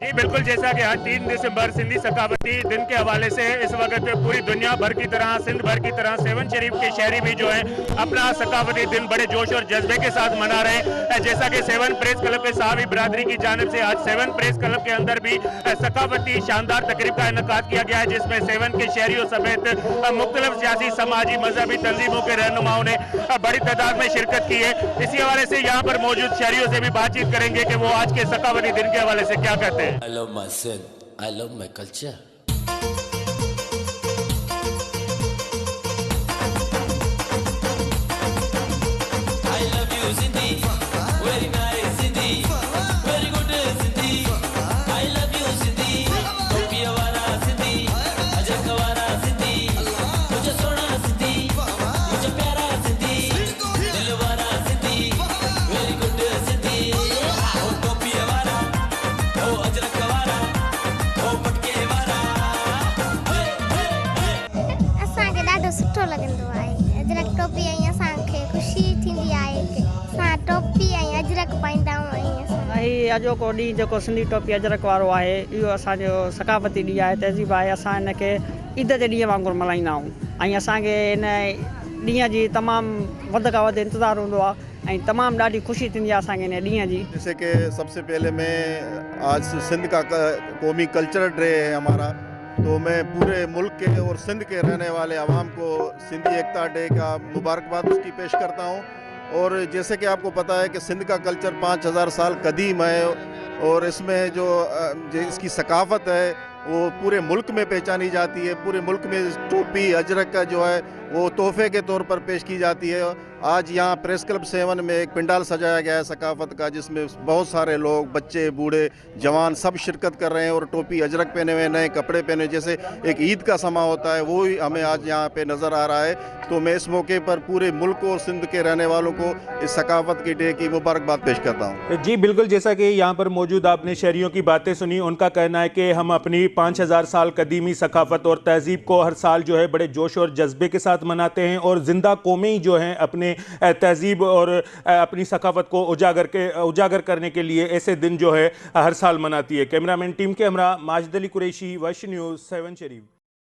जी बिल्कुल, जैसा कि आज 3 दिसंबर सिंधी सकाफती दिन के हवाले से इस वक्त पूरी दुनिया भर की तरह, सिंध भर की तरह सेवन शरीफ के शहरी भी जो है अपना सकाफती दिन बड़े जोश और जज्बे के साथ मना रहे हैं। जैसा कि सेवन प्रेस क्लब के साहबी बिरादरी की जानिब से आज सेवन प्रेस क्लब के अंदर भी सकाफती शानदार तकरीब का इनेकाद किया गया है, जिसमें सेवन के शहरियों समेत मुख्तलिफ सियासी, समाजी, मजहबी तंजीमों के रहनुमाओं ने बड़ी तादाद में शिरकत की है। इसी हवाले से यहाँ पर मौजूद शहरियों से भी बातचीत करेंगे कि वो आज के सकाफती दिन के हवाले से क्या कहते हैं। I love my sin. I love my culture. I love you, Sindhi. Very nice, Sindhi. Very good, Sindhi. I love you, Sindhi. Topiya wala Sindhi. Ajak wala Sindhi. Mujhe sona Sindhi. Mujhe pyara Sindhi. Dil wala Sindhi. Very good, Sindhi. Oh, topiya wala. Oh, ajak wala. असांखे ॾाढो सुठो लॻंदो आहे। अजरक टोपी ऐं असांखे ख़ुशी थींदी आहे कि असां टोपी ऐं अजरक पाईंदा आहियूं। हीउ अॼोको ॾींहुं जेको सिंधी टोपी अजरक वारो आहे, इहो असांजो सकाफ़ती ॾींहुं आहे, तहज़ीब आहे। असां हिनखे ईद जे ॾींहुं वांगुरु मल्हाईंदा आहियूं ऐं असांखे हिन ॾींहं जी तमामु वधि खां वधि इंतज़ारु हूंदो आहे ऐं तमामु ॾाढी ख़ुशी थींदी आहे असांखे हिन ॾींहं जी। जैसे कि सबसे पहले मैं आज सिंध का कौमी कल्चरल डे है हमारा, तो मैं पूरे मुल्क के और सिंध के रहने वाले अवाम को सिंधी एकता डे का मुबारकबाद उसकी पेश करता हूँ। और जैसे कि आपको पता है कि सिंध का कल्चर 5000 साल कदीम है और इसमें जो इसकी सकाफ़त है वो पूरे मुल्क में पहचानी जाती है। पूरे मुल्क में टोपी अजरक का जो है वो तोहफे के तौर पर पेश की जाती है। आज यहाँ प्रेस क्लब 7 में एक पंडाल सजाया गया है सकाफ़त का, जिसमें बहुत सारे लोग, बच्चे, बूढ़े, जवान सब शिरकत कर रहे हैं और टोपी अजरक पहने हुए, नए कपड़े पहने, जैसे एक ईद का समा होता है वो ही हमें आज यहाँ पे नज़र आ रहा है। तो मैं इस मौके पर पूरे मुल्क और सिंध के रहने वालों को इस सकाफ़त के डे की मुबारकबाद पेश करता हूँ। जी बिल्कुल, जैसा कि यहाँ पर मौजूद आपने शहरियों की बातें सुनी, उनका कहना है कि हम अपनी 5000 साल कदीमी सकाफ़त और तहज़ीब को हर साल जो है बड़े जोश और जज्बे के साथ मनाते हैं और जिंदा कौमें जो हैं अपने तहज़ीब और अपनी सकाफ़त को उजागर करने के लिए ऐसे दिन जो है हर साल मनाती है। कैमरामैन टीम के हमरा माजिद अली कुरैशी, वश न्यूज़, सेवन शरीफ।